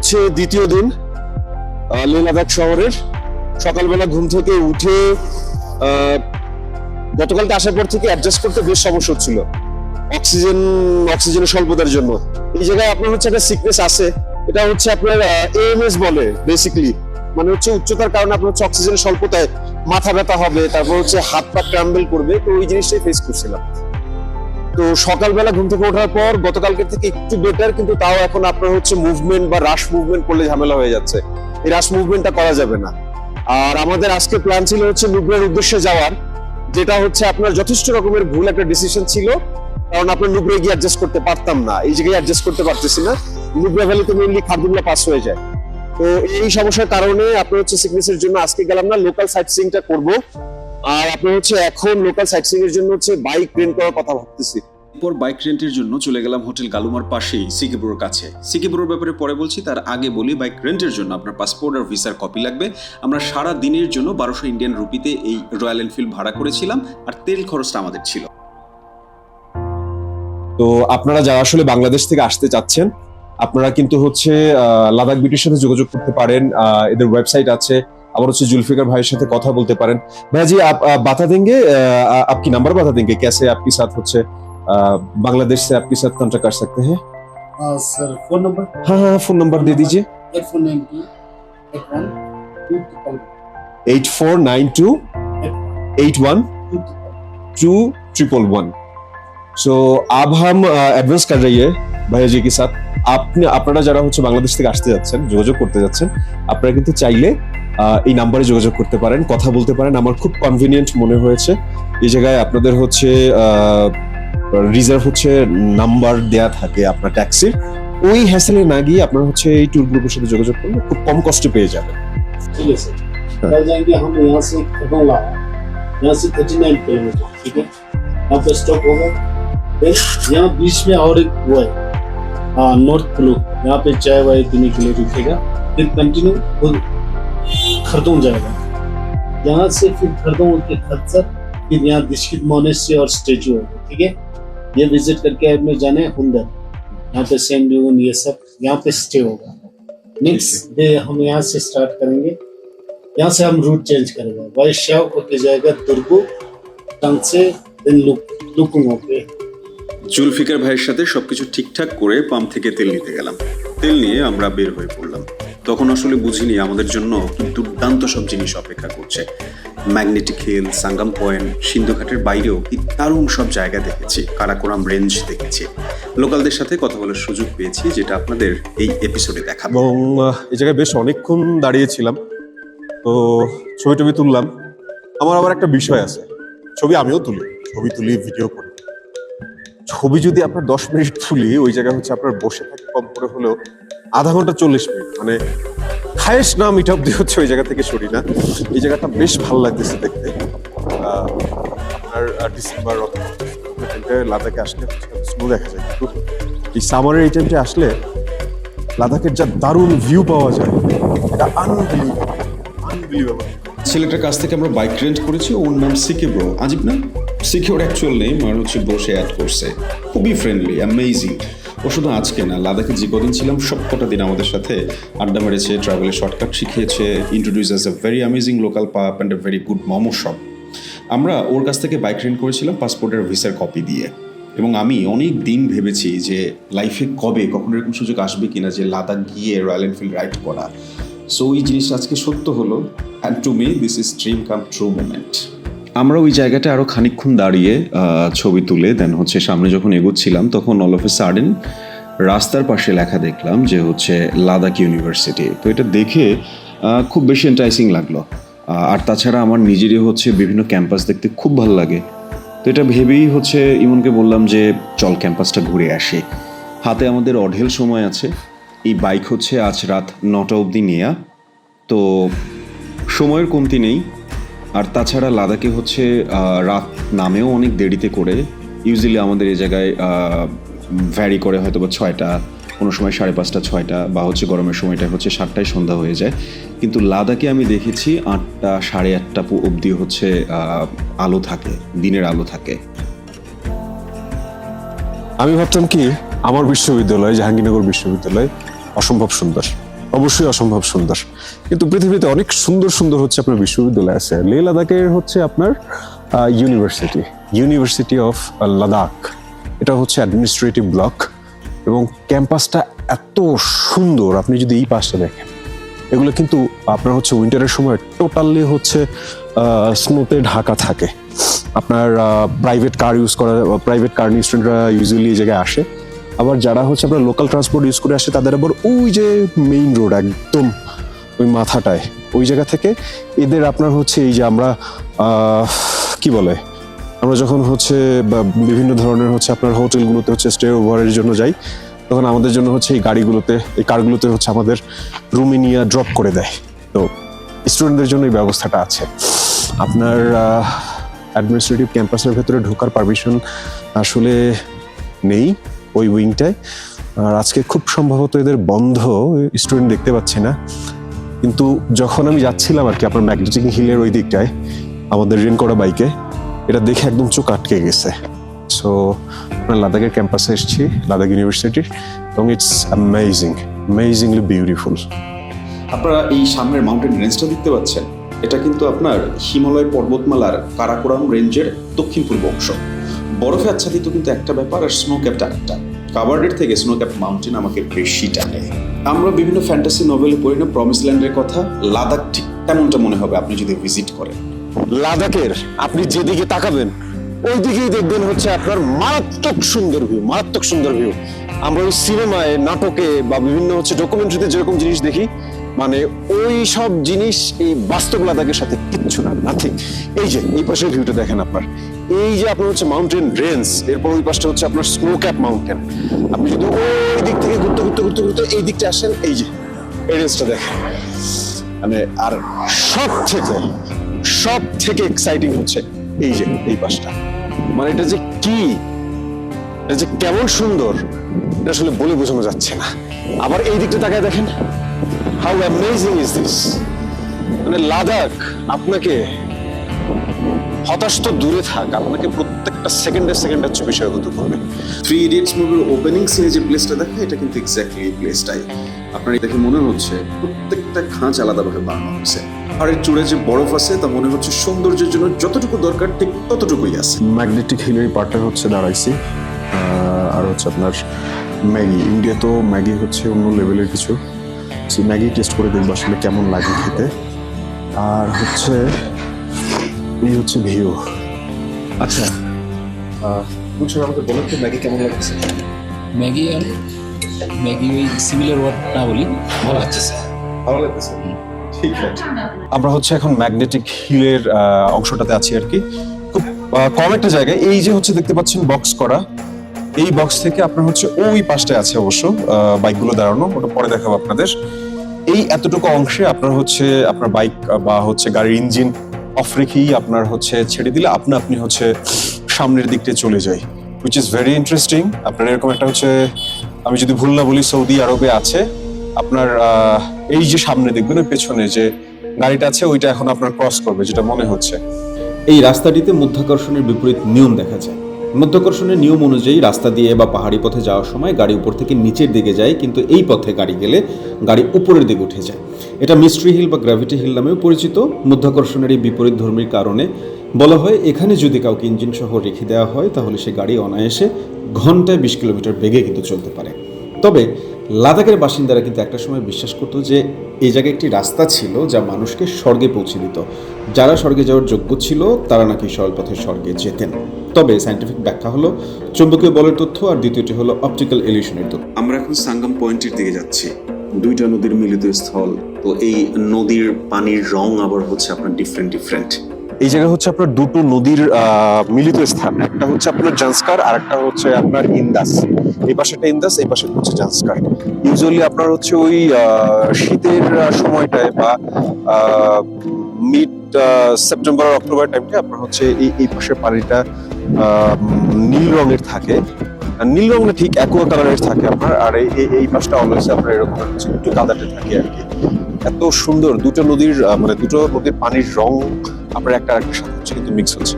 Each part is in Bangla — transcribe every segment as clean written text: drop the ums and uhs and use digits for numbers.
হচ্ছে দ্বিতীয় দিন লেহ লাদাখ শহরের। সকালবেলা ঘুম থেকে উঠে গতকালকে আসার পর থেকে অ্যাডজাস্ট করতে বেশ সমস্যা হচ্ছিল অক্সিজেনের স্বল্পতার জন্য। এই জায়গায় আপনার হচ্ছে একটা সিকনেস আছে, এটা হচ্ছে আপনার এএমএস বলে বেসিক্যালি, মানে হচ্ছে উচ্চতার কারণে আপনার হচ্ছে অক্সিজেনের স্বল্পতায় মাথা ব্যথা হবে, তারপর হচ্ছে হাত পা ক্র্যাম্বল করবে। তো ওই জিনিসটাই ফেস করছিলাম। তো সকালবেলা ঘুম থেকে ওঠার পর গতকালকে থেকে একটু বেটার, কিন্তু তাও এখন আপনার হচ্ছে মুভমেন্ট বা রাশ মুভমেন্ট করলে ঝামেলা হয়ে যাচ্ছে। এই রাশ মুভমেন্টটা করা যাবে না। আর আমাদের আজকে প্ল্যান ছিল হচ্ছে নুব্রার উদ্দেশ্যে যাওয়ার, যেটা হচ্ছে আপনার যথেষ্ট রকমের ভুল একটা ডিসিশন ছিল, কারণ আপনার নুব্রায় গিয়ে অ্যাডজাস্ট করতে পারতাম না, এই জায়গায় অ্যাডজাস্ট করতে পারতেছি না। নুব্রা ভ্যালিতে মেইনলি খারদুল্লাহ পাস হয়ে যায়। তো এই সমস্যার কারণে আপনার হচ্ছে সিকনেসের জন্য আজকে গেলাম না, লোকাল সাইট সিইংটা করবো। আর আপনার হচ্ছে এখন লোকাল সাইট সিইং এর জন্য হচ্ছে বাইক রেন্ট করার কথা ভাবতেছি। এরপর বাইক রেন্টের জন্য চলে গেলাম হোটেল গালুমার পাশেই সিকিবুরের কাছে। সিকিবুরের ব্যাপারে পরে বলছি, তার আগে বলি বাইক রেন্টের জন্য আপনার পাসপোর্ট আর ভিসার কপি লাগবে। আমরা সারা দিনের জন্য 1200 ইন্ডিয়ান রুপিতে এই রয়্যাল এনফিল্ড ভাড়া করেছিলাম, আর তেল খরচটা আমাদের ছিল। তো আপনারা যারা আসলে বাংলাদেশ থেকে আসতে চাচ্ছেন, আপনারা কিন্তু হচ্ছে লাদাখ বিটির সাথে যোগাযোগ করতে পারেন। এদের ওয়েবসাইট আছে। আবার হচ্ছে जुल्फिकार भाई সাথে কথা বলতে পারেন। भैया जी आप बता देंगे, आपकी नंबर बता देंगे कैसे आपके साथ হচ্ছে बांग्लादेश से आपके साथ कॉन्टैक्ट कर सकते हैं? Sir phone number? हाँ हाँ फोन नंबर दे दीजिए। 8492 81 211। सो अब हम एडवांस कर रही है ভাইয়া জি के साथ। আপনারা যারা হচ্ছে বাংলাদেশ থেকে আসতে যাচ্ছেন, যোগাযোগ করতে যাচ্ছেন, আপনারা কিন্তু চাইলে এই নাম্বারে যোগাযোগ করতে পারেন, কথা বলতে পারেন। আমার খুব কনভিনিয়েন্ট মনে হয়েছে। এই জায়গায় আপনাদের হচ্ছে রিজার্ভ হচ্ছে নাম্বার দেয়া থাকে আপনার ট্যাক্সির, ওই হ্যাসেলে না গিয়ে আপনারা হচ্ছে এই ট্যুর গ্রুপের সাথে যোগাযোগ করলে খুব কম কষ্টে পেয়ে যাবেন। ठीक है सर, कल जाएंगे हम यहाँ से खरदोला, यहाँ से 39 किलोमीटर, ठीक है। यहाँ पे स्टॉप होगा, फिर यहाँ बीच में और एक वो है नॉर्थ ब्लू, यहाँ पे चाय वाय पीने के लिए रुकेगा, फिर कंटिन्यू खरदों जाएगा। यहाँ से फिर खरदों के खदसर, फिर यहाँ दिशकित मोनेस्ट्री और स्टेचू होगा, ठीक है। ये विजिट करके में जाने हुंदर, यहाँ पे सैंड ड्यून ये सब, यहाँ पे स्टे होगा। नेक्स्ट डे हम यहाँ से स्टार्ट करेंगे, यहाँ से हम रूट चेंज करेंगे, वाइशाव होके जाएगा दुर्गू, टंग से देन लुकुंग होके। जुल्फिकार ভাইয়ের সাথে সবকিছু ঠিকঠাক করে পাম্প থেকে তেল নিতে গেলাম। তেল নিয়ে আমরা বের হয়ে পড়লাম। তখন আসলে বুঝিনি আমাদের জন্য দুর্দান্ত সব জিনিস অপেক্ষা করছে। ম্যাগনেটিক হিল, সাঙ্গাম পয়েন্ট, সিন্ধুঘাটের বাইরেও কি দারুণ সব জায়গা দেখেছি, কারাকোরাম রেঞ্জ দেখেছি। লোকালদের সাথে কথা বলার সুযোগ পেয়েছি, যেটা আপনাদের এই এপিসোডে দেখাবো। এবং এই জায়গায় বেশ অনেকক্ষণ দাঁড়িয়েছিলাম, তো ছবি টবি তুললাম। আমার আবার একটা বিষয় আছে, ছবি আমিও ছবি তুলি, ভিডিও করি। ছবি যদি আপনার 10 মিনিট তুলি, ওই জায়গায় হচ্ছে আপনার বসে থাকি কম করে হলেও আধা ঘন্টা 40 মিনিট, মানে খায়েশ না মিট আপ দিয়ে হচ্ছে ওই জায়গা থেকে সরি না। এই জায়গাটা বেশ ভালো লাগতেছে দেখতে। আপনার ডিসেম্বর লাদাখে আসলে স্নো দেখা যায়, কিন্তু এই সামারের এই টাইমটা আসলে লাদাখের যা দারুণ ভিউ পাওয়া যায়, এটা আনবিলিভেবল। ছেলেটার কাছ থেকে আমরা বাইক রেন্ট করেছি, ওর নাম সিকে ব্রো। আজিব না? সিকে ওর অ্যাকচুয়াল নেম, আর হচ্ছে ব্রোসে অ্যাড করছে। খুবই ফ্রেন্ডলি, অ্যামেজিং। ও শুধু আজকে না, লাদাখে যে কদিন ছিলাম সব কটা দিন আমাদের সাথে আড্ডা মেরেছে, ট্রাভেলের শর্টকাট শিখিয়েছে, introduce a very amazing local pub and a very good momo shop. আমরা ওর কাছ থেকে বাইক রেন্ট করেছিলাম পাসপোর্টের ভিসার কপি দিয়ে। এবং আমি অনেক দিন ভেবেছি যে লাইফে কখনো এরকম সুযোগ আসবে কিনা যে লাদাখ গিয়ে রয়্যাল এনফিল্ড রাইড করা। সো এই জিনিসটা আজকে সত্য হলো, and to me this is dream come true moment. আমরা ওই জায়গাটা আরও খানিকক্ষণ দাঁড়িয়ে ছবি তুলে দেন হচ্ছে সামনে যখন এগোচ্ছিলাম, তখন অল অফ এ সাডেন রাস্তার পাশে লেখা দেখলাম যে হচ্ছে লাদাখ ইউনিভার্সিটি। তো এটা দেখে খুব বেশি এন্টাইসিং লাগলো। আর তাছাড়া আমার নিজেরই হচ্ছে বিভিন্ন ক্যাম্পাস দেখতে খুব ভালো লাগে। তো এটা ভেবেই হচ্ছে ইমনকে বললাম যে চল ক্যাম্পাসটা ঘুরে আসি। হাতে আমাদের অঢেল সময় আছে। এই বাইক হচ্ছে আজ রাত 9টা অবধি নেয়া, তো সময়ের কমতি নেই। আর তাছাড়া লাদাখে হচ্ছে রাত নামেও অনেক দেরিতে করে। ইউজুয়ালি আমাদের এই জায়গায় ভ্যারি করে হয়তো বা 6টা, কোনো সময় 5:30, 6টা, বা হচ্ছে গরমের সময়টা হচ্ছে 7টায় সন্ধ্যা হয়ে যায়। কিন্তু লাদাখে আমি দেখেছি 8টা, 8:30 অবধি হচ্ছে আলো থাকে, দিনের আলো থাকে। আমি ভাবতাম কি আমার বিশ্ববিদ্যালয়, জাহাঙ্গীরনগর বিশ্ববিদ্যালয় অসম্ভব সুন্দর, অবশ্যই অসম্ভব সুন্দর, কিন্তু পৃথিবীতে অনেক সুন্দর সুন্দর হচ্ছে আপনার বিশ্ববিদ্যালয় আছে। লে লাদাখের হচ্ছে আপনার ইউনিভার্সিটি অফ লাদাখ, এটা হচ্ছে অ্যাডমিনিস্ট্রেটিভ ব্লক, এবং ক্যাম্পাসটা এত সুন্দর। আপনি যদি এই পাশটা দেখেন, এগুলো কিন্তু আপনার হচ্ছে উইন্টারের সময় টোটালি হচ্ছে স্নোতে ঢাকা থাকে। আপনার প্রাইভেট কার নিয়ে স্টুডেন্টরা ইউজুয়ালি এই জায়গায় আসে। আবার যারা হচ্ছে আপনার লোকাল ট্রান্সপোর্ট ইউজ করে আসে, তাদের আবার ওই যে মেইন রোড একদম ওই মাথাটায়, ওই জায়গা থেকে এদের আপনার হচ্ছে এই যে আমরা কি বলে, আমরা যখন হচ্ছে বিভিন্ন ধরনের হচ্ছে আপনার হোটেলগুলোতে হচ্ছে স্টে ওভারের জন্য যাই, তখন আমাদের জন্য হচ্ছে এই কারগুলোতে হচ্ছে আমাদের রুমে নিয়ে ড্রপ করে দেয়। তো স্টুডেন্টদের জন্য এই ব্যবস্থাটা আছে। আপনার অ্যাডমিনিস্ট্রেটিভ ক্যাম্পাসের ভেতরে ঢোকার পারমিশন আসলে নেই ওই উইংটায়, আর আজকে খুব সম্ভবত এদের বন্ধ, স্টুডেন্ট দেখতে পাচ্ছি না। কিন্তু যখন আমি যাচ্ছিলাম আর কি আপনার ম্যাগনেটিক হিলের ওই দিকটায় আমাদের রেন করা বাইকে, এটা দেখে একদম চোখ আটকে গেছে। সো আমরা লাদাখের ক্যাম্পাসে এসেছি, লাদাখ ইউনিভার্সিটির, এবং ইটস অ্যামেজিংলি বিউটিফুল। আপনারা এই সামনের মাউন্টেন রেঞ্জটা দেখতে পাচ্ছেন, এটা কিন্তু আপনার হিমালয় পর্বতমালার কারাকোরাম রেঞ্জের দক্ষিণ পূর্ব অংশ। বরফে আচ্ছাদিত কিন্তু একটা ব্যাপার, আর স্নো ক্যাপটা আরেকটা। কাভার্ডের থেকে স্নো ক্যাপ মাউন্টেন আমাকে বেশি টানে। আমরা বিভিন্ন ফ্যান্টাসি নভেলে পড়ি না প্রমিস ল্যান্ডের কথা, লাদাখ ঠিক তেমনটা মনে হবে আপনি যদি ভিজিট করেন। লাদাখের আপনি যেদিকে তাকাবেন ওই দিকেই দেখবেন হচ্ছে আপনার মারাত্মক সুন্দর ভিউ। আমরা ওই সিনেমায়, নাটকে বা বিভিন্ন হচ্ছে ডকুমেন্টারিতে যেরকম জিনিস দেখি, মানে ওই সব জিনিস এই বাস্তব লাদাখের সাথে কিচ্ছু না, নাথিং। এই যে এই পাশের ভিউটা দেখেন আপনার, এই যে আপনার হচ্ছে মাউন্টেন রেঞ্জ, এরপর ওই পাশটা হচ্ছে আপনার স্নো ক্যাপ মাউন্টেন। আপনি যদি ওই দিক থেকে ঘুরতে এই দিকটা আসেন, এই যে এই রেঞ্জটা দেখেন, মানে আর সব থেকে এক্সাইটিং হচ্ছে এই যে এই পাশটা, মানে এটা যে কি, এটা যে কেমন সুন্দর, এটা আসলে বলে বোঝানো যাচ্ছে না। আবার এই দিকটা তাকায় দেখেন, হাউ অ্যামেজিং ইজ দিস। মানে লাদাখ আপনাকে হতাশ তো দূরে থাক, আপনাকে প্রত্যেকটা সেকেন্ডে হচ্ছে বিষয়গত করবে। 3 ইডিয়টস মুভির ওপেনিং সিনে যে প্লেসটা দেখে, এটা কিন্তু এক্স্যাক্টলি এই প্লেসটাই। আপনার দেখে মনে হচ্ছে প্রত্যেকটা খাঁজ আলাদাভাবে বানানো হয়েছে। আর এর চূড়ে যে বরফ আছে তা মনে হচ্ছে সৌন্দর্যের জন্য যতটুকু দরকার ঠিক ততটুকুই আছে। ম্যাগনেটিক হিলের পার্টটা হচ্ছে দাঁড়াইছি, আর হচ্ছে আপনার ম্যাগি। ইন্ডিয়া তো ম্যাগি হচ্ছে অন্য লেভেলের কিছু, ম্যাগি টেস্ট করে দেখবো আসলে কেমন লাগে খেতে। আর হচ্ছে এই হচ্ছে ভিউ। আচ্ছা বুঝছেন, আমাকে বলেন তো ম্যাগি কেমন লাগছে? ম্যাগি ওই সিমিলার ওয়ার্ড না বলি, ভালো লাগছে। ভালো লাগতেছে, ঠিক আছে। আমরা হচ্ছে এখন ম্যাগনেটিক হিলের অংশটাতে আছি আর কি, খুব কম একটা জায়গায়। এই যে হচ্ছে দেখতে পাচ্ছেন বক্স করা, এই বক্স থেকে আপনার হচ্ছে ওই পাশটায় আছে অবশ্য বাইকগুলো দাঁড়ানো, ওটা পরে দেখাবো আপনাদের। এই এতটুকু অংশে আপনার হচ্ছে আপনার বাইক বা হচ্ছে গাড়ির ইঞ্জিন অফ রেখেই আপনার হচ্ছে ছেড়ে দিলে আপনি হচ্ছে সামনের দিকটা চলে যায়, হুইচ ইজ ভেরি ইন্টারেস্টিং। আপনার এরকম একটা হচ্ছে, আমি যদি ভুল না বলি, সৌদি আরবে আছে। আপনার এই যে সামনে দেখবেন ওই পেছনে যে গাড়িটা আছে, ওইটা এখন আপনার ক্রস করবে যেটা মনে হচ্ছে। এই রাস্তাটিতে মধ্যাকর্ষণের বিপরীত নিয়ম দেখা যায়। মধ্যাকর্ষণের নিয়ম অনুযায়ী রাস্তা দিয়ে বা পাহাড়ি পথে যাওয়ার সময় গাড়ি উপর থেকে নিচের দিকে যায়, কিন্তু এই পথে গাড়ি গেলে গাড়ি উপরের দিকে উঠে যায়। এটা মিস্ট্রি হিল বা গ্র্যাভিটি হিল নামেও পরিচিত। মধ্যাকর্ষণের এই বিপরীত ধর্মীর কারণে বলা হয় এখানে যদি কাউকে ইঞ্জিন সহ রেখে দেওয়া হয়, তাহলে সে গাড়ি অনায়াসে ঘন্টায় 20 কিলোমিটার বেগে কিন্তু চলতে পারে। তবে লাদাখের বাসিন্দারা কিন্তু একটা সময় বিশ্বাস করতো যে এই জায়গায় একটি রাস্তা ছিল যা মানুষকে স্বর্গে পৌঁছে দিত। যারা স্বর্গে যাওয়ার যোগ্য ছিল তারা নাকি সরল পথে স্বর্গে যেতেন। তবে সায়েন্টিফিক ব্যাখ্যা হলো চৌম্বকীয় বলের তথ্য, আর দ্বিতীয়টি হলো অপটিক্যাল ইলিউশনের তথ্য। আমরা এখন সাঙ্গম পয়েন্টের দিকে যাচ্ছি, দুইটা নদীর মিলিত স্থল। তো এই নদীর পানির রং আবার হচ্ছে আপনার ডিফারেন্ট। এই জায়গা হচ্ছে আপনার দুটো নদীর মিলিত স্থান, একটা হচ্ছে আপনার জান্সকার আর একটা হচ্ছে আপনার ইন্দাস। এই পাশেটা ইন্দাস, এই পাশে হচ্ছে জান্সকার। ইউজুয়ালি আপনার হচ্ছে ওই শীতের সময়টায় বা মিড সেপ্টেম্বর আর অক্টোবর টাইমটা আপনার হচ্ছে এই পাশের পানিটা নীল রঙের থাকে, নীল রঙটা ঠিক অ্যাকোয়া কালারের থাকে আপনার, আর এই পাশটা অলওয়েজ আপনার এরকম হচ্ছে একটু কাদাটে থাকে আর কি। এত সুন্দর দুটো নদীর পানির রং আপনার একটা আরেকটার সাথে হচ্ছে কিন্তু মিক্স হচ্ছে।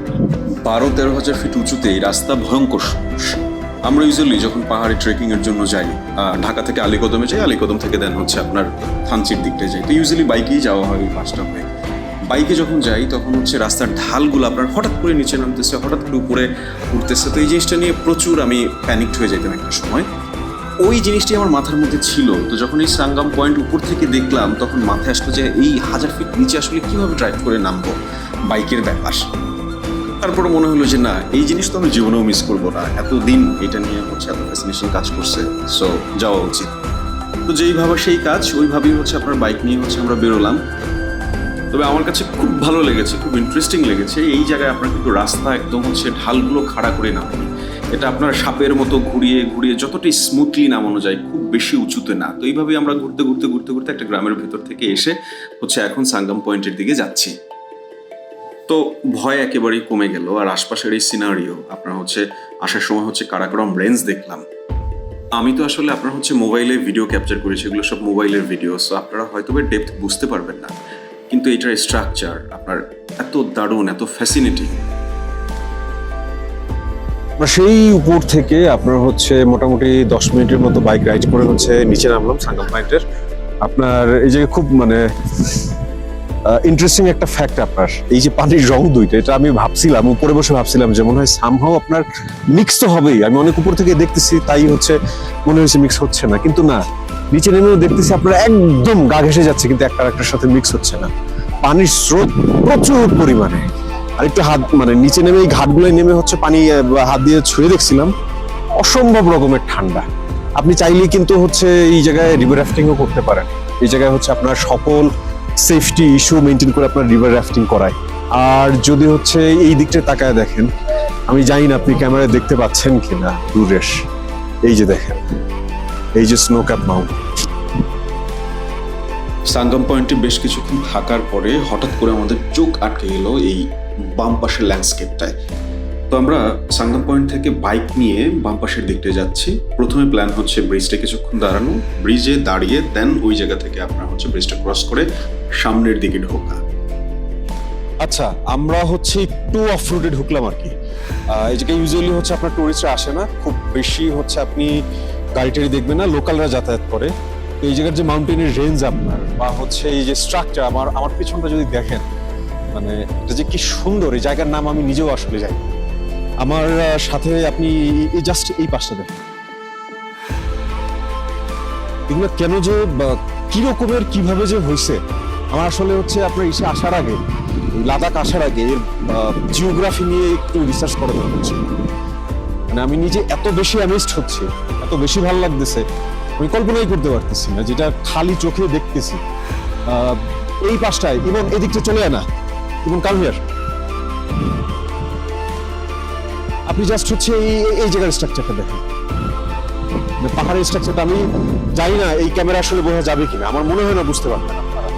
12-13 হাজার ফিট উঁচুতে এই রাস্তা ভয়ঙ্কর সমস্যা। আমরা ইউজুয়ালি যখন পাহাড়ে ট্রেকিং এর জন্য যাই, ঢাকা থেকে আলীকদমে যাই, আলীকদম থেকে দেন হচ্ছে আপনার থানচির দিকটায় যাই, তো ইউজুয়ালি বাইকেই যাওয়া হয় ওই পাঁচটা হয়ে। বাইকে যখন যাই তখন হচ্ছে রাস্তার ঢালগুলো আপনার হঠাৎ করে নিচে নামতেছে, হঠাৎ করে উপরে উঠতেছে, তো এই জিনিসটা নিয়ে প্রচুর আমি প্যানিকড হয়ে যেতাম একটা সময়। ওই জিনিসটি আমার মাথার মধ্যে ছিল। তো যখন এই সাঙ্গাম পয়েন্ট উপর থেকে দেখলাম তখন মাথায় আসলো যে এই 1000 ফিট নিচে আসলে কিভাবে ড্রাইভ করে নামবো, বাইকের ব্যাপার। তারপরে মনে হলো যে না, এই জিনিস তো আমি জীবনেও মিস করবো না, এতদিন এটা নিয়ে হচ্ছে এত ফ্যাসিনেশন কাজ করছে, সো যাওয়া উচিত। তো যেইভাবে সেই কাজ ওইভাবেই হচ্ছে আপনার বাইক নিয়ে হচ্ছে আমরা বেরোলাম। তবে আমার কাছে খুব ভালো লেগেছে, খুব ইন্টারেস্টিং লেগেছে এই জায়গায় আপনার কিন্তু রাস্তা একদম হচ্ছে ঢালগুলো খাড়া করে নামে, এটা আপনার সাপের মতো ঘুরিয়ে ঘুরিয়ে যতটাই স্মুথলি নামানো যায়, খুব বেশি উঁচুতে না। তো এইভাবেই আমরা ঘুরতে ঘুরতে ঘুরতে ঘুরতে একটা গ্রামের ভেতর থেকে এসে হচ্ছে এখন সাঙ্গাম পয়েন্টের দিকে যাচ্ছি। তো ভয় একেবারেই কমে গেল। আর আশপাশের এই সিনারিও আপনার হচ্ছে আসার সময় হচ্ছে কারাকোরাম রেঞ্জ দেখলাম। আমি তো আসলে আপনার হচ্ছে মোবাইলে ভিডিও ক্যাপচার করেছি, এগুলো সব মোবাইলের ভিডিও, সো আপনারা হয়তো বা ডেপথ বুঝতে পারবেন না, কিন্তু এটার স্ট্রাকচার আপনার এত দারুণ, এত ফ্যাসিনেটিং। আমরা সেই উপর থেকে আপনার হচ্ছে মোটামুটি 10 মিনিটের মতো বাইক রাইড করে হচ্ছে নিচে নামলাম সাঙ্গাম পয়েন্টের। আপনার এই যে খুব মানে ইন্টারেস্টিং একটা ফ্যাক্ট, আপনার এই যে পানির রং দুইটা, এটা আমি ভাবছিলাম উপরে বসে ভাবছিলাম যে মনে হয় সামহাও আপনার মিক্স তো হবেই, আমি অনেক উপর থেকে দেখতেছি তাই হচ্ছে মনে হয়েছে মিক্স হচ্ছে না, কিন্তু না, নিচে নেমেও দেখতেছি আপনার একদম গা ঘেসে যাচ্ছে, কিন্তু একটা আরেকটার সাথে মিক্স হচ্ছে না। পানির স্রোত প্রচুর পরিমাণে। আর একটু হাত মানে নিচে নেমে এই ঘাটগুলোয় নেমে হচ্ছে পানি হাত দিয়ে ছুঁয়ে দেখছিলাম, অসম্ভব রকমের ঠান্ডা। আপনি চাইলেই কিন্তু হচ্ছে এই জায়গায় রিভার রাফটিংও করতে পারেন। এই জায়গায় হচ্ছে আপনার সকল সেফটি ইস্যু মেনটেন করে আপনার রিভার রাফটিং করায়। আর যদি হচ্ছে এই দিকটা তাকায় দেখেন, আমি জানি না আপনি ক্যামেরায় দেখতে পাচ্ছেন কিনা দূরেশ, এই যে দেখেন, এই যে স্নো ক্যাপ মাউন্টেন। সাঙ্গাম পয়েন্টে বেশ কিছুক্ষণ থাকার পরে হঠাৎ করে আমাদের চোখ আটকে গেল এই বাম পাশের ল্যান্ডস্কেপটায়। তো আমরা সাঙ্গাম পয়েন্ট থেকে বাইক নিয়ে বাম পাশের দিকটা যাচ্ছি। প্রথমে প্ল্যান হচ্ছে ব্রিজটা কিছুক্ষণ দাঁড়ানো, ব্রিজে দাঁড়িয়ে দেন ওই জায়গা থেকে আপনার হচ্ছে ব্রিজটা ক্রস করে সামনের দিকে ঢোকা। আচ্ছা, আমরা হচ্ছে একটু অফ রোডে ঢুকলাম আর কি। এই জায়গায় ইউজুয়ালি হচ্ছে আপনার টুরিস্টরা আসে না, খুব বেশি হচ্ছে আপনি গাড়ি টাড়ি দেখবেন না, লোকালরা যাতায়াত করে। তো এই জায়গার যে মাউন্টেনের রেঞ্জ আপনার বা হচ্ছে এই যে স্ট্রাকচার, আমার পিছনটা যদি দেখেন, মানে এটা যে কি সুন্দর, এই জায়গার নাম আমি নিজেও আসলে জানি। আমার সাথে আপনি এই জাস্ট এই পাশটা দেখেন, এগুলো কেন যে কি রকমের কিভাবে যে হয়েছে, আমার আসলে হচ্ছে আপনার এসে আসার আগে, লাদাখ আসার আগে এর জিওগ্রাফি নিয়ে একটু রিসার্চ করা দরকার ছিল। মানে আমি নিজে এত বেশি অ্যামেজড হচ্ছি, এত বেশি ভালো লাগতেছে, আমি কল্পনাই করতে পারতেছি না, যেটা খালি চোখে দেখতেছি। এই পাশটায় এবং এদিকটা চলে আনা এবং কালমিয়ার, আপনি জাস্ট হচ্ছে এই জায়গার স্ট্রাকচারটা দেখেন, পাহাড়ের স্ট্রাকচারটা আমি জানি না এই ক্যামেরা আসলে বোঝা যাবে কিনা, আমার মনে হয় না বুঝতে পারবেন আপনারা।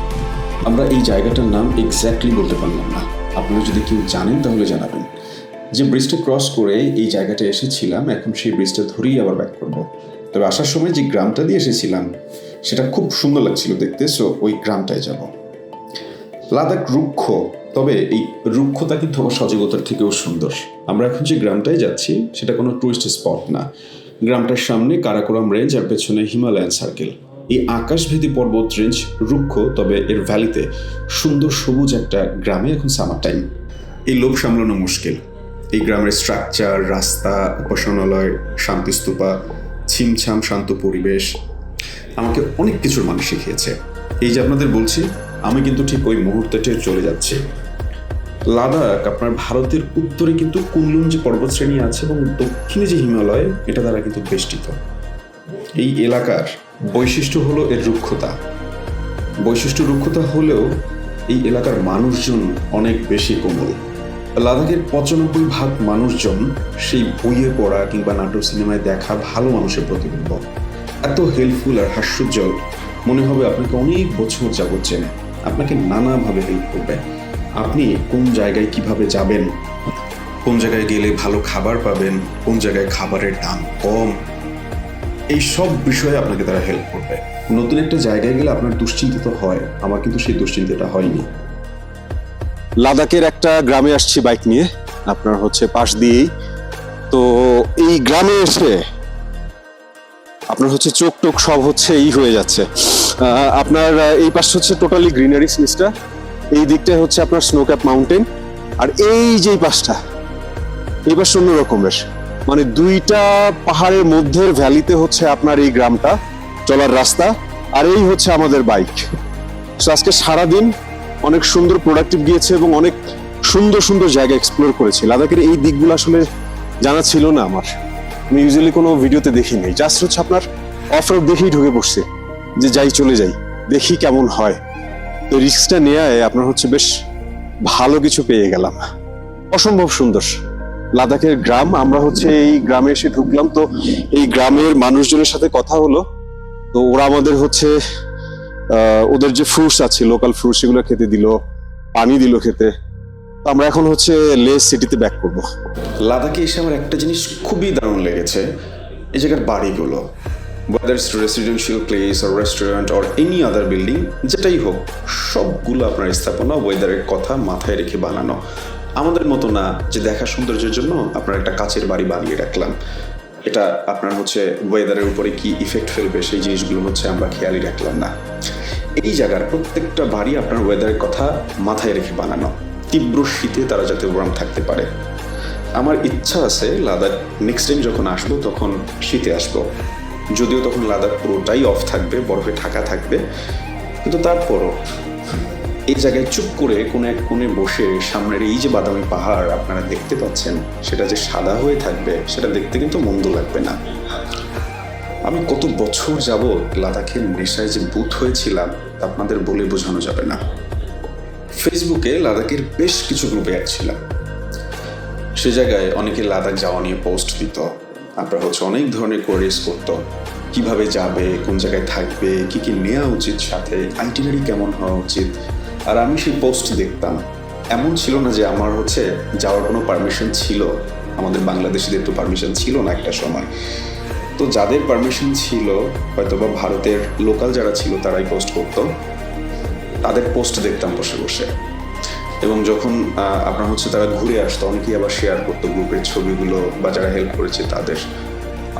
আমরা এই জায়গাটার নাম এক্স্যাক্টলি বলতে পারলাম না, আপনারা যদি কেউ জানেন তাহলে জানাবেন। যে ব্রিজটা ক্রস করে এই জায়গাটা এসেছিলাম, এখন সেই ব্রিজটা ধরেই আবার ব্যাক করবো। তবে আসার সময় যে গ্রামটা দিয়ে এসেছিলাম সেটা খুব সুন্দর লাগছিল দেখতে, সো ওই গ্রামটায় যাব। লাদাখ রুক্ষ, তবে এই রুক্ষতা কিন্তু আমার সজীবতার থেকেও সুন্দর। আমরা এখন যে গ্রামটায় যাচ্ছি সেটা কোনো টুরিস্ট স্পট না। গ্রামটার সামনে কারাকোরাম রেঞ্জ আর পেছনে হিমালয়ান সার্কেল। এই আকাশভেদী পর্বত রেঞ্জ রুক্ষ, তবে এর ভ্যালিতে সুন্দর সবুজ একটা গ্রামে এখন সামার টাইম। এই লোভ সামলানো মুশকিল। এই গ্রামের স্ট্রাকচার, রাস্তা, উপাসনালয়, শান্তিস্তূপা, ছিমছাম শান্ত পরিবেশ আমাকে অনেক কিছুর মানে শিখিয়েছে। এই যে আপনাদের বলছি, আমি কিন্তু ঠিক ওই মুহূর্তটায় চলে যাচ্ছি। লাদাখ আপনার ভারতের উত্তরে কিন্তু কুনলুন যে পর্বত শ্রেণী আছে এবং দক্ষিণে যে হিমালয়, এটা দ্বারা কিন্তু বেষ্টিত। এই এলাকার বৈশিষ্ট্য হলো এর রুক্ষতা। বৈশিষ্ট্য রুক্ষতা হলেও এই এলাকার মানুষজন অনেক বেশি কোমল। লাদাখের 95% মানুষজন সেই বইয়ে পড়া কিংবা নাটক সিনেমায় দেখা ভালো মানুষের প্রতিবিম্ব। এত হেল্পফুল আর হাস্যোজ্জ্বল, মনে হবে আপনাকে অনেক বছর যাবত চেনে, আপনাকে নানাভাবে হেল্প করবে। আপনি কোন জায়গায় কিভাবে যাবেন, কোন জায়গায় গেলে ভালো খাবার পাবেন, কোন জায়গায় খাবারের দাম কম, এই সব বিষয়ে আপনাকে তারা হেল্প করবে। নতুন একটা জায়গায় গেলে আপনার দুশ্চিন্তিত হয়, আমার কিন্তু সেই দুশ্চিন্তাটা হয়নি। লাদাখের একটা গ্রামে আসছি বাইক নিয়ে, আপনার হচ্ছে পাশ দিয়েই তো এই গ্রামে এসে আপনার হচ্ছে চোখ টোক সব হচ্ছে হয়ে যাচ্ছে। আপনার এই পাশটা হচ্ছে টোটালি গ্রিনারি সিরিজটা, এই দিকটায় হচ্ছে আপনার স্নো ক্যাপ মাউন্টেন, আর এই যে পাশটা অন্য রকমের, মানে দুইটা পাহাড়ের মধ্যের ভ্যালিতে হচ্ছে আপনার এই গ্রামটা, চলার রাস্তা, আর এই হচ্ছে আমাদের বাইক। আজকে সারাদিন অনেক সুন্দর প্রোডাক্টিভ গিয়েছে এবং অনেক সুন্দর সুন্দর জায়গা এক্সপ্লোর করেছি। লাদাখের এই দিকগুলো আসলে জানা ছিল না আমার, আমি ইউজুয়ালি কোনো ভিডিওতে দেখিনি, জাস্ট হচ্ছে আপনার অফ রোড দেখেই ঢুকে পড়ছে যে যাই চলে যাই দেখি কেমন হয়। তো রিস্কটা নেওয়ায় আপনার হচ্ছে বেশ ভালো কিছু পেয়ে গেলাম, অসম্ভব সুন্দর লাদাখের গ্রাম। আমরা হচ্ছে এই গ্রামে এসে ঢুকলাম, তো এই গ্রামের মানুষজনের সাথে কথা হলো, তো ওরা আমাদের হচ্ছে ওদের যে ফ্রুটস আছে লোকাল ফ্রুটস সেগুলো খেতে দিল, পানি দিল খেতে। তো আমরা এখন হচ্ছে লে সিটিতে ব্যাক করবো। লাদাখে এসে আমার একটা জিনিস খুবই দারুণ লেগেছে, এই জায়গার বাড়িগুলো, whether it's residential place or restaurant or any other building, যেটাই হোক সবগুলো আপনার স্থাপনা ওয়েদারের কথা মাথায় রেখে বানানো। আমাদের মতো না যে দেখা সৌন্দর্যের জন্য আপনার একটা কাচের বাড়ি বানিয়ে রাখলাম, এটা আপনার হচ্ছে ওয়েদারের উপরে কি ইফেক্ট ফেলবে সেই জিনিসগুলো হচ্ছে আমরা খেয়ালই রাখলাম না। এই জায়গার প্রত্যেকটা বাড়ি আপনার ওয়েদারের কথা মাথায় রেখে বানানো, তীব্র শীতে তারা যাতে ওয়ার্ম থাকতে পারে। আমার ইচ্ছা আছে লাদাখ নেক্সট টাইম যখন আসবো তখন শীতে আসবো, যদিও তখন লাদাখ পুরোটাই অফ থাকবে, বরফে ঢাকা থাকবে, কিন্তু তারপরও এই জায়গায় চুপ করে কোনো এক কোণে বসে সামনের এই যে বাদামি পাহাড় আপনারা দেখতে পাচ্ছেন, সেটা যে সাদা হয়ে থাকবে সেটা দেখতে কিন্তু মন্দ লাগবে না। আমি কত বছর যাবৎ লাদাখের নেশায় যে বুঁদ হয়েছিলাম তা আপনাদের বলে বোঝানো যাবে না। ফেসবুকে লাদাখের বেশ কিছু গ্রুপে অ্যাড ছিলাম, সে জায়গায় অনেকে লাদাখ যাওয়া নিয়ে পোস্ট দিত, আপনারা হচ্ছে অনেক ধরনের কোয়ারিজ করতো, কিভাবে যাবে, কোন জায়গায় থাকবে, কি কি নেওয়া উচিত, সাথে আইটিনারি কেমন হওয়া উচিত। আর আমি সেই পোস্ট দেখতাম, এমন ছিল না যে আমার হচ্ছে যাওয়ার কোনো পারমিশন ছিল, আমাদের বাংলাদেশিদের তো পারমিশন ছিল না একটা সময়। তো যাদের পারমিশন ছিল, হয়তো বা ভারতের লোকাল যারা ছিল তারাই পোস্ট করতো, তাদের পোস্ট দেখতাম বসে বসে। এবং যখন আপনার হচ্ছে তারা ঘুরে আসতো, অনেকেই আবার শেয়ার করতো গ্রুপের ছবিগুলো বা যারা হেল্প করেছে তাদের।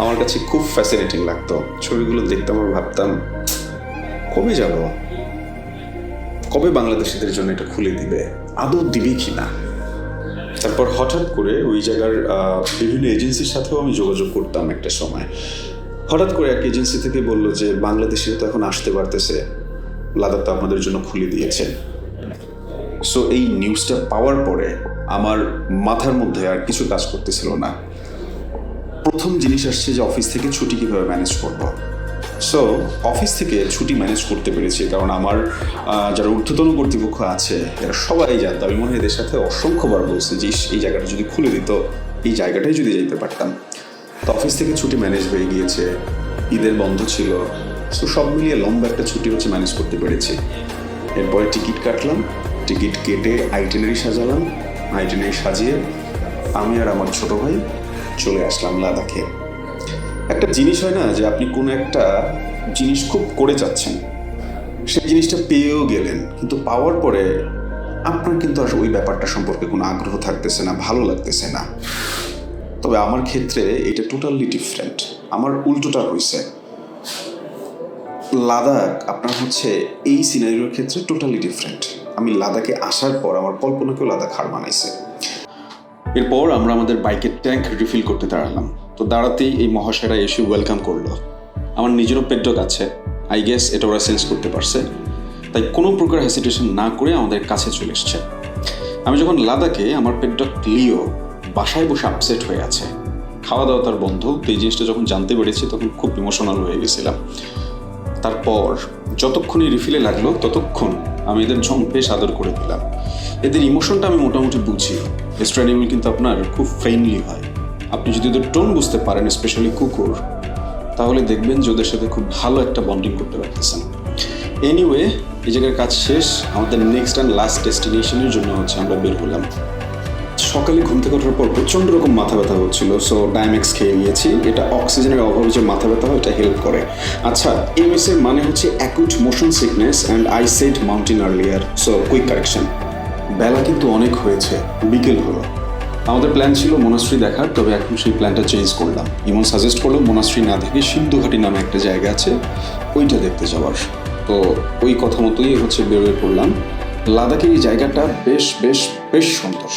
আমার কাছে খুব ফ্যাসিনেটিং লাগতো ছবিগুলো দেখতাম, আর ভাবতাম কবে যাব, কবে বাংলাদেশিদের জন্য এটা খুলে দিবে, আদৌ দিবে কি না। তারপর হঠাৎ করে ওই জায়গার বিভিন্ন এজেন্সির সাথেও আমি যোগাযোগ করতাম একটা সময়। হঠাৎ করে এক এজেন্সি থেকে বললো যে বাংলাদেশিরা তো এখন আসতে পারতেছে, লাদাখ তো আপনাদের জন্য খুলে দিয়েছে। সো এই নিউজটা পাওয়ার পরে আমার মাথার মধ্যে আর কিছু কাজ করতেছিল না। প্রথম জিনিস আসছে যে অফিস থেকে ছুটি কীভাবে ম্যানেজ করব। সো অফিস থেকে ছুটি ম্যানেজ করতে পেরেছি, কারণ আমার যারা ঊর্ধ্বতন কর্তৃপক্ষ আছে এরা সবাই জানতো। আমি মনে হয় এদের সাথে অসংখ্যবার বলছি যে এই জায়গাটা যদি খুলে দিত, এই জায়গাটাই যদি যেতে পারতাম। তো অফিস থেকে ছুটি ম্যানেজ হয়ে গিয়েছে, ঈদের বন্ধ ছিল, সো সব মিলিয়ে লম্বা একটা ছুটি হচ্ছে ম্যানেজ করতে পেরেছি। এরপরে টিকিট কাটলাম, টিকিট কেটে আইটিনারি সাজালাম, আইটিনারি সাজিয়ে আমি আর আমার ছোট ভাই চলে আসলাম লাদাখে। একটা জিনিস হয় না যে আপনি কোনো একটা জিনিস খুব করে যাচ্ছেন, সেই জিনিসটা পেয়েও গেলেন, কিন্তু পাওয়ার পরে আপনার কিন্তু আর ওই ব্যাপারটা সম্পর্কে কোনো আগ্রহ থাকতেছে না, ভালো লাগতেছে না। তবে আমার ক্ষেত্রে এটা টোটালি ডিফারেন্ট, আমার উল্টোটা হয়েছে। লাদাখ আপনার হচ্ছে এই সিনারিওর ক্ষেত্রে টোটালি ডিফারেন্ট। আমি লাদাখে আসার পর আমার কল্পনাকেও লাদাখ হার মানাইছে। এরপর আমরা আমাদের বাইকের ট্যাঙ্ক রিফিল করতে দাঁড়ালাম, তো দাঁড়াতেই এই মহাশয়রা এসে ওয়েলকাম করলো। আমার নিজেরও পেটডগ আছে, আই গেস এটা ওরা সেন্স করতে পারছে, তাই কোনো প্রকার হেসিটেশন না করে আমাদের কাছে চলে এসছে। আমি যখন লাদাখে, আমার পেটডগ লিও বাসায় বসে আপসেট হয়ে আছে, খাওয়া দাওয়া তার বন্ধ। তো এই জিনিসটা যখন জানতে পেরেছি তখন খুব ইমোশনাল হয়ে গেছিলাম। তারপর যতক্ষণই রিফিলে লাগলো ততক্ষণ আমি এদের ঝম্পে আদর করে দিলাম। এদের ইমোশনটা আমি মোটামুটি বুঝি। স্ট্রে অ্যানিমেল কিন্তু আপনার খুব ফ্রেন্ডলি হয়, আপনি যদি ওদের টোন বুঝতে পারেন, স্পেশালি কুকুর, তাহলে দেখবেন যে ওদের সাথে খুব ভালো একটা বন্ডিং করতে পারতেছেন। এনিওয়ে, এই জায়গার কাজ শেষ, আমাদের নেক্সট অ্যান্ড লাস্ট ডেস্টিনেশনের জন্য হচ্ছে আমরা বের হলাম। সকালে ঘুম থেকে ওঠার পর প্রচণ্ড রকম মাথা ব্যথা হচ্ছিল, সো ডায়ামেক্স খেয়ে নিয়েছি। এটা অক্সিজেনের অভাবে যে মাথা ব্যথা হয় এটা হেল্প করে। আচ্ছা, এমএস এর মানে হচ্ছে acute motion sickness and I said mountain earlier, so quick correction. বেলা কিন্তু অনেক হয়েছে, বিকেল হলো। আমাদের প্ল্যান ছিল মোনাস্ট্রি দেখার, তবে এখন সেই প্ল্যানটা চেঞ্জ করলাম। ইমন সাজেস্ট করলো মোনাস্ট্রি না দেখে সিন্ধুঘাটি নামে একটা জায়গা আছে, ওইটা দেখতে যাওয়ার। তো ওই কথা মতোই হচ্ছে বেরোয় পড়লাম। লাদাখের এই জায়গাটা বেশ বেশ বেশ সুন্দর।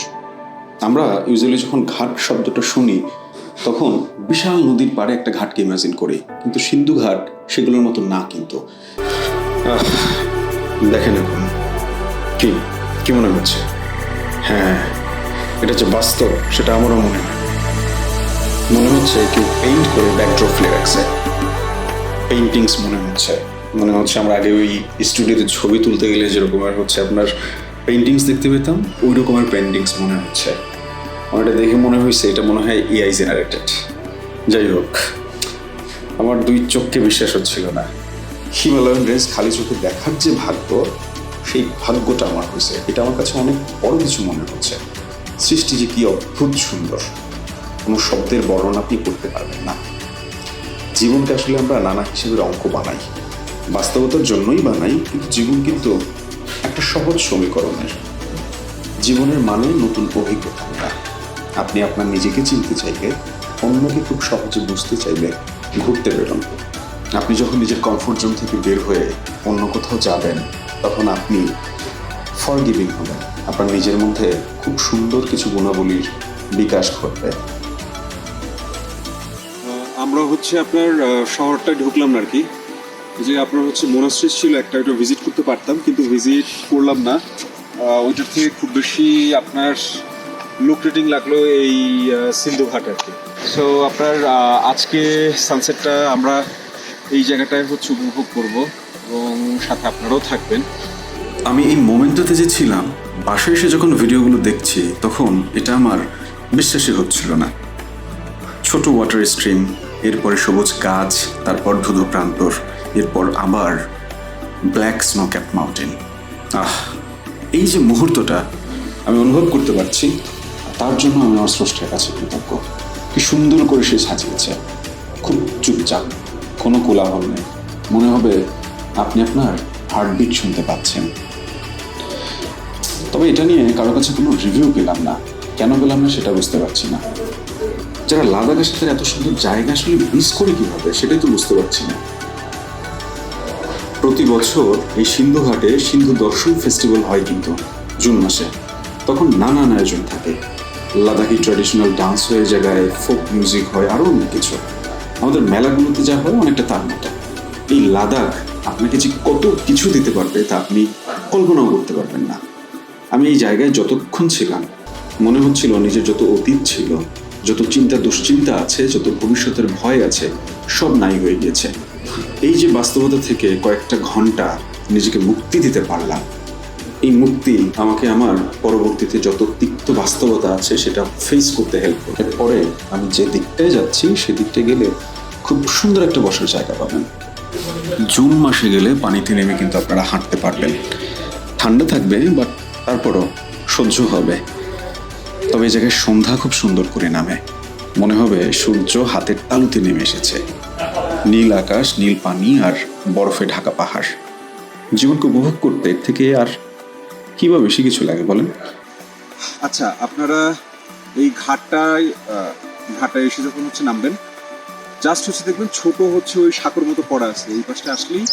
আমরা ইউজুয়ালি যখন ঘাট শব্দটা শুনি তখন বিশাল নদীর পাড়ে একটা ঘাটকে ইমাজিন করি, কিন্তু সিন্ধু ঘাট সেগুলোর মতো না। কিন্তু দেখেন এখন কি কি মনে হচ্ছে? হ্যাঁ, এটা যে বাস্তব সেটা আমারও মনে হয়। মনে হচ্ছে কেউ পেইন্ট করে ব্যাকড্রপ ফেলে রাখছে। পেইন্টিংস মনে হচ্ছে আমরা আগে ওই স্টুডিওতে ছবি তুলতে গেলে যেরকমের হচ্ছে আপনার পেইন্টিংস দেখতে পেতাম, ওই রকমের পেইন্টিংস মনে হচ্ছে। আমার এটা দেখে মনে হয়েছে এটা মনে হয় এআই জেনারেটেড। যাই হোক, আমার দুই চোখকে বিশ্বাস হচ্ছিল না। হিমালয়ান রেঞ্জ খালি চোখে দেখার যে ভাগ্য, সেই ভাগ্যটা আমার হয়েছে। এটা আমার কাছে অনেক বড় কিছু মনে হচ্ছে। সৃষ্টি যে কি অদ্ভুত সুন্দর, কোনো শব্দের বর্ণনা আপনি করতে পারবেন না। জীবনকে আসলে আমরা নানা হিসেবে অঙ্ক বানাই, বাস্তবতার জন্যই বানাই, কিন্তু জীবন কিন্তু একটা সহজ সমীকরণের। জীবনের মানে নতুন অভিজ্ঞতা না। আপনি আপনার নিজেকে চিনতে চাইলে, অন্যকে খুব সহজে বুঝতে চাইলে ঘুরতে বেরোন। আপনি যখন নিজের কমফোর্ট জোন থেকে বের হয়ে অন্য কোথাও যাবেন, তখন আপনি ফরগিভিং হবেন। আপনার নিজের মধ্যে খুব সুন্দর কিছু গুণাবলীর বিকাশ ঘটবে। আমরা হচ্ছে আপনার শহরটায় ঢুকলাম না আর কি। যে আপনার হচ্ছে মোনাস্ট্রি ছিল একটা, ওইটা ভিজিট করতে পারতাম কিন্তু ভিজিট করলাম না। ওইটার থেকে খুব বেশি আপনার লুক্রেটিং লাগলো এই সিন্ধু ঘাট আর কি। সো আপনার আজকে সানসেটটা আমরা এই জায়গাটায় হচ্ছে উপভোগ করব এবং সাথে আপনারাও থাকবেন। আমি এই মোমেন্টটাতে যে ছিলাম, বাসায় এসে যখন ভিডিওগুলো দেখছি তখন এটা আমার বিশ্বাসই হচ্ছিল না। ছোট ওয়াটার স্ট্রিম, এরপরে সবুজ গাছ, তারপর ধুধু প্রান্তর, এরপর আবার ব্ল্যাক স্নো ক্যাপ মাউন্টেন। এই যে মুহূর্তটা আমি অনুভব করতে পারছি, তার জন্য আমি আমার স্রষ্টার কাছে কৃতজ্ঞ। কি সুন্দর করে সে সাজিয়েছে, খুব চুপচাপ, কোনো কোলাহল নেই। মনে হবে আপনি আপনার হার্টবিট শুনতে পাচ্ছেন। তবে এটা নিয়ে কারো কাছে কোনো রিভিউ পেলাম না। কেন পেলাম না সেটা বুঝতে পারছি না। যারা লাদাখের সাথে এত সুন্দর জায়গা আসলে মিস করে কিভাবে, সেটাই তো বুঝতে পারছি না। প্রতি বছর এই সিন্ধু ঘাটে সিন্ধু দর্শন ফেস্টিভ্যাল হয় কিন্তু জুন মাসে। তখন নানান আয়োজন থাকে, লাদাখি ট্র্যাডিশনাল ডান্স হয়ে জায়গায়, ফোক মিউজিক হয়, আরও অনেক কিছু। আমাদের মেলাগুলোতে যা হয় অনেকটা তার মতো। এই লাদাখ আপনাকে যে কত কিছু দিতে পারবে তা আপনি কল্পনাও করতে পারবেন না। আমি এই জায়গায় যতক্ষণ ছিলাম মনে হচ্ছিল নিজের যত অতীত ছিল, যত চিন্তা দুশ্চিন্তা আছে, যত ভবিষ্যতের ভয় আছে, সব নাই হয়ে গিয়েছে। এই যে বাস্তবতা থেকে কয়েকটা ঘন্টা নিজেকে মুক্তি দিতে পারলাম, এই মুক্তি আমাকে আমার পরবর্তীতে যত তিক্ত বাস্তবতা আছে সেটা ফেস করতে হেল্প করবে। পরে আমি যে দিকটায় যাচ্ছি সেদিকটায় গেলে খুব সুন্দর একটা বসার জায়গা পাবেন। জুন মাসে গেলে পানিতে নেমে কিন্তু আপনারা হাঁটতে পারবেন। ঠান্ডা থাকবে, বাট তারপরও সহ্য হবে। তবে এই জায়গায় সন্ধ্যা খুব সুন্দর করে নামে, মনে হবে সূর্য হাতের তালুতে নেমে এসেছে। নীল আকাশ, নীল পানি আর বরফে ঢাকা পাহাড়। জীবনকে উপভোগ করতে এর থেকে আর কিভাবে বেশি কিছু লাগে বলেন? আচ্ছা, আপনারা এই ঘাটটায় এসে যখন হচ্ছে নামবেন, জাস্ট হচ্ছে দেখবেন ছোট হচ্ছে ওই সাঁকোর মতো পড়া আছে। এই পাশটা আসলেই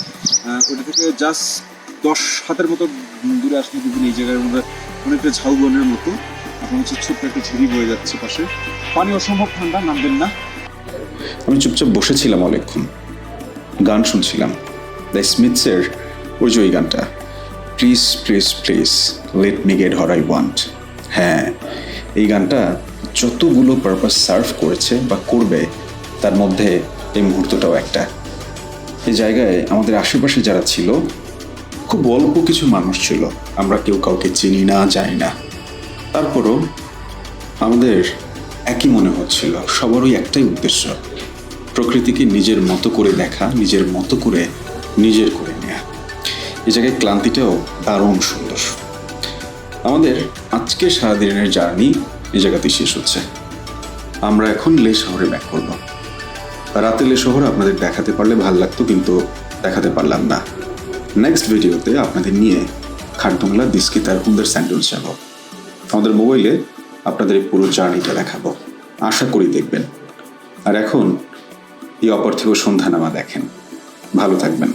ওটা থেকে জাস্ট 10 হাতের মতো দূরে আসলে দেখবেন এই জায়গার মধ্যে অনেকটা ঝাউবনের মতো এখন হচ্ছে ছোট্ট একটা ঝিরি বয়ে যাচ্ছে পাশে। পানি অসম্ভব ঠান্ডা, নামবেন না। আমি চুপচাপ বসেছিলাম অনেকক্ষণ, গান শুনছিলাম। দ্য স্মিথসের ওই যে ওই গানটা, please please please let me gate what I want. হ্যাঁ, এই গানটা যতগুলো পারপাস সার্ভ করেছে বা করবে, তার মধ্যে এই মুহূর্তটাও একটা। এই জায়গায় আমাদের আশেপাশে যারা ছিল, খুব অল্প কিছু মানুষ ছিল। আমরা কেউ কাউকে চিনি না, জানি না। তারপরও আমাদের একই মনে হচ্ছিল, সবারই একটাই উদ্দেশ্য, প্রকৃতিকে নিজের মতো করে দেখা, নিজের মতো করে নিজের করে নেওয়া। এই জায়গায় ক্লান্তিটাও দারুণ সুন্দর। আমাদের আজকে সারাদিনের জার্নি এই জায়গাতেই শেষ হচ্ছে। আমরা এখন লে শহরে ব্যাক করব। রাতে লে শহর আপনাদের দেখাতে পারলে ভালো লাগতো, কিন্তু দেখাতে পারলাম না। নেক্সট ভিডিওতে আপনাদের নিয়ে খারদুংলা, দিস্কিত আর হুন্দার স্যান্ডেল যাব। আমাদের মোবাইলে আপনাদের এই পুরো জার্নিটা দেখাবো, আশা করি দেখবেন। আর এখন এই অপার্থিব সন্ধ্যানামা দেখেন। ভালো থাকবেন।